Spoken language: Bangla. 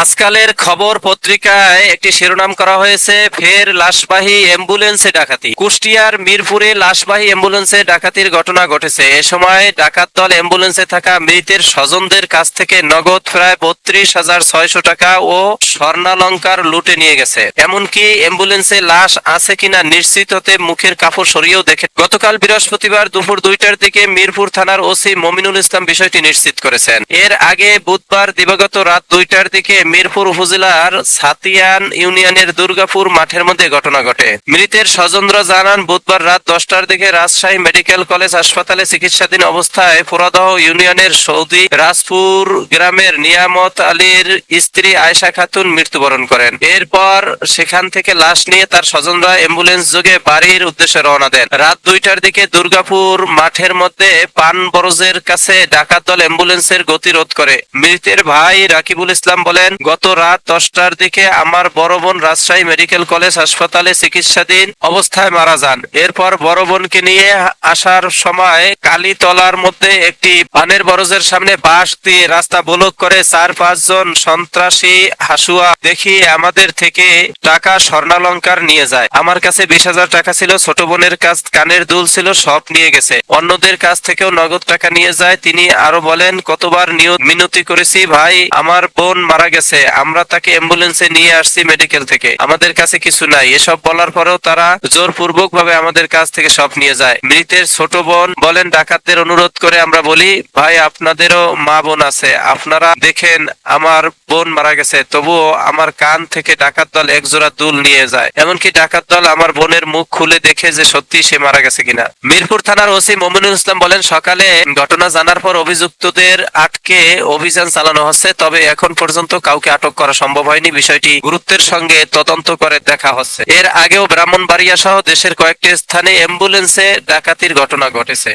আজকালের খবর পত্রিকায় একটি শিরোনাম করা হয়েছে, ফের লাশবাহী অ্যাম্বুলেন্সে ডাকাতি। কুষ্টিয়ার মিরপুরে লাশবাহী অ্যাম্বুলেন্সে ডাকাতির ঘটনা ঘটেছে। এ সময় ডাকাত দল অ্যাম্বুলেন্সে থাকা মৃতের স্বজনদের কাছ থেকে নগদ প্রায় 32,600 টাকা ও স্বর্ণালংকার লুটে নিয়ে গেছে। এমনকি অ্যাম্বুলেন্সে লাশ আছে কিনা নিশ্চিত হতে মুখের কাপড় সরিয়েও দেখে। গতকাল বৃহস্পতিবার দুপুর 2টার দিকে মিরপুর থানার ওসি মমিনুল ইসলাম বিষয়টি নিশ্চিত করেছেন। এর আগে বুধবার দিবাগত রাত 2টার দিকে মিরপুর উপজেলার ছাতিয়ান ইউনিয়নের দুর্গাপুর মাঠের মধ্যে ঘটনা ঘটে। মৃতের স্বজনরা জানান, বুধবার রাত 10টার দিকে রাজশাহী মেডিকেল কলেজ হাসপাতালে চিকিৎসাধীন অবস্থায় ফোরাদহ ইউনিয়নের সৌদি রাজপুর গ্রামের নিয়ামত আলীর স্ত্রী আয়েশা খাতুন মৃত্যুবরণ করেন। এরপর সেখান থেকে লাশ নিয়ে তার স্বজনরা অ্যাম্বুলেন্স যোগে বাড়ির উদ্দেশ্যে রওনা দেন। রাত 2টার দিকে দুর্গাপুর মাঠের মধ্যে পান বরজের কাছে ডাকাত দল অ্যাম্বুলেন্সের গতিরোধ করে। মৃতের ভাই রাকিবুল ইসলাম বলেন, গত রাত 10টার দিকে আমার বড় বোন রাজশাহী মেডিকেল কলেজ হাসপাতালে চিকিৎসাধীন অবস্থায় মারা যান। এরপর বড় বোনকে নিয়ে আসার সময় কালীতলার মধ্যে একটি পানের বরজের সামনে বাঁশ দিয়ে রাস্তা ব্লক করে 4-5 জন সন্ত্রাসী হাসুয়া দেখিয়ে আমাদের থেকে টাকা স্বর্ণালংকার নিয়ে যায়। আমার কাছে 20,000 টাকা ছিল, ছোট বোনের কাছ কানের দুল ছিল, সব নিয়ে গেছে। অন্যদের কাছ থেকেও নগদ টাকা নিয়ে যায়। তিনি আরো বলেন, কতবার মিনতি করেছি, ভাই আমার বোন মারা গেছে, আমরা তাকে অ্যাম্বুলেন্সে নিয়ে আসছি মেডিকেল থেকে, আমাদের কাছে কিছু নাই। এসব বলার পরেও তারা জোরপূর্বক ভাবে আমাদের কাছ থেকে সব নিয়ে যায়। মৃতের ছোট বোন বলেন, ডাকাতদের অনুরোধ করে আমরা বলি, ভাই আপনাদেরও মা বোন আছে, আপনারা দেখেন আমার বোন মারা গেছে, তবুও আমার কান থেকে ডাকাত দল একজোড়া দুল নিয়ে যায়। এমনকি ডাকাত দল আমার বোনের মুখ খুলে দেখে যে সত্যি সে মারা গেছে কিনা। মিরপুর থানার ওসি মমিনুল ইসলাম বলেন, সকালে ঘটনা জানার পর অভিযুক্তদের আটকে অভিযান চালানো হচ্ছে, তবে এখন পর্যন্ত কাউকে আটক করা সম্ভব হয়নি। বিষয়টি গুরুত্বের সঙ্গে তদন্ত করে দেখা হচ্ছে। এর আগেও ব্রাহ্মণবাড়িয়া সহ দেশের কয়েকটি স্থানে অ্যাম্বুলেন্সে ডাকাতির ঘটনা ঘটেছে।